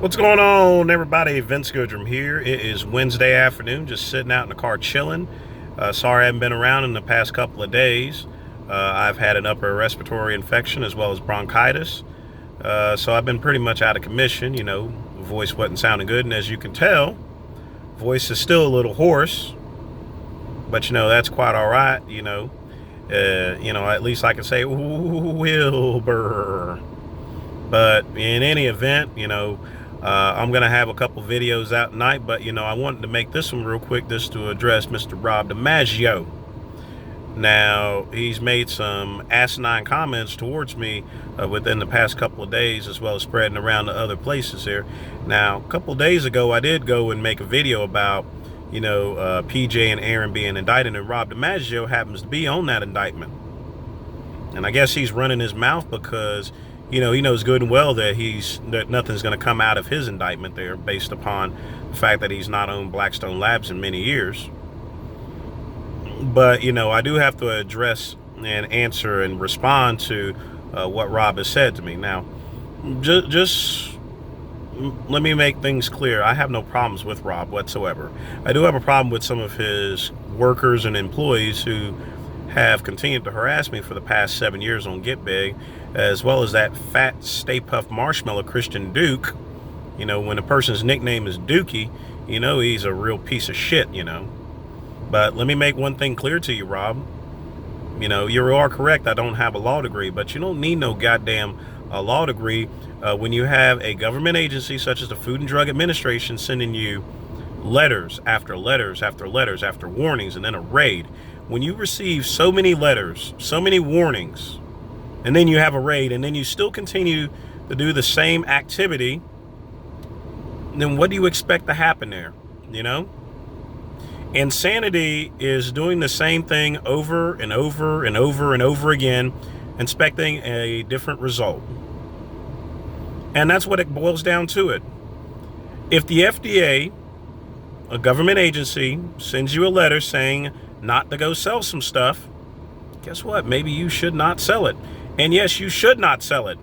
What's going on, everybody? Vince Goodrum here. It is Wednesday afternoon, just sitting out in the car chilling. Sorry I haven't been around in the past couple of days. I've had an upper respiratory infection as well as bronchitis. So I've been pretty much out of commission, voice wasn't sounding good. And as you can tell, voice is still a little hoarse, but that's quite all right, at least I can say Wilbur. But in any event, I'm going to have a couple videos out tonight, but, I wanted to make this one real quick just to address Mr. Rob DiMaggio. Now, he's made some asinine comments towards me within the past couple of days, as well as spreading around to other places here. Now, a couple of days ago, I did go and make a video about, PJ and Aaron being indicted, and Rob DiMaggio happens to be on that indictment. And I guess he's running his mouth because he knows good and well that nothing's going to come out of his indictment there based upon the fact that he's not owned Blackstone Labs in many years. But, I do have to address and answer and respond to what Rob has said to me. Now, just let me make things clear. I have no problems with Rob whatsoever. I do have a problem with some of his workers and employees who have continued to harass me for the past 7 years on Get Big, as well as that fat Stay Puft Marshmallow Christian Duke. When a person's nickname is Dookie, he's a real piece of shit, But let me make one thing clear to you, Rob. You are correct, I don't have a law degree, but you don't need no goddamn law degree when you have a government agency such as the Food and Drug Administration sending you letters after letters after letters after warnings, and then a raid. When you receive so many letters, so many warnings, and then you have a raid, and then you still continue to do the same activity, then what do you expect to happen there? Insanity is doing the same thing over and over and over and over again, expecting a different result. And that's what it boils down to it. If the FDA, a government agency, sends you a letter saying not to go sell some stuff, guess what? Maybe you should not sell it. And yes, you should not sell it.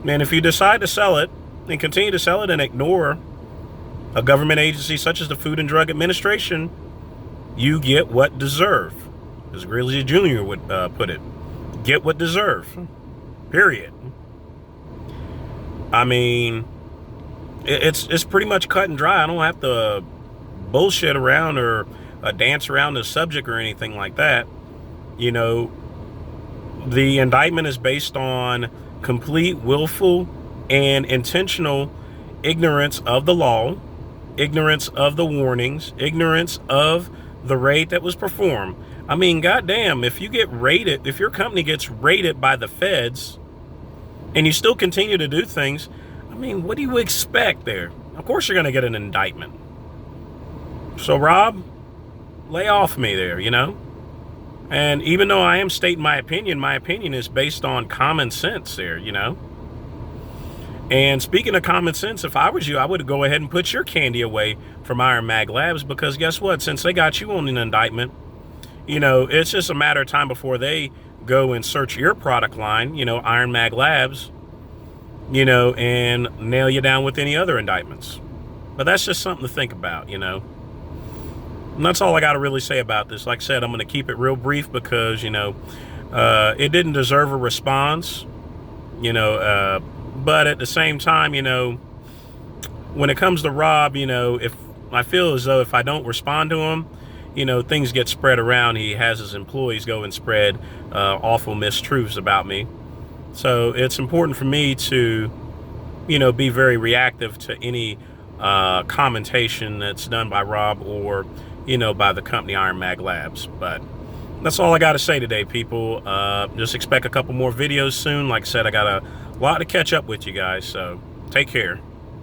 And if you decide to sell it and continue to sell it and ignore a government agency such as the Food and Drug Administration, you get what deserve, as Greeley Jr. would put it. Get what deserve. Period. I mean, it's pretty much cut and dry. I don't have to bullshit around or dance around the subject or anything like that. The indictment is based on complete, willful, and intentional ignorance of the law, ignorance of the warnings, ignorance of the raid that was performed. I mean, goddamn, if you get raided, if your company gets raided by the feds and you still continue to do things, I mean, what do you expect there? Of course you're going to get an indictment. So, Rob, lay off me there, And even though I am stating my opinion is based on common sense there, And speaking of common sense, if I was you, I would go ahead and put your candy away from IronMagLabs, because guess what? Since they got you on an indictment, it's just a matter of time before they go and search your product line, IronMagLabs, and nail you down with any other indictments. But that's just something to think about, And that's all I got to really say about this. Like I said, I'm going to keep it real brief because, it didn't deserve a response, but at the same time, when it comes to Rob, if I feel as though if I don't respond to him, things get spread around. He has his employees go and spread awful mistruths about me. So it's important for me to, be very reactive to any commentation that's done by Rob or, by the company IronMagLabs. But that's all I got to say today, people. Just expect a couple more videos soon. Like I said, I got a lot to catch up with you guys, so take care.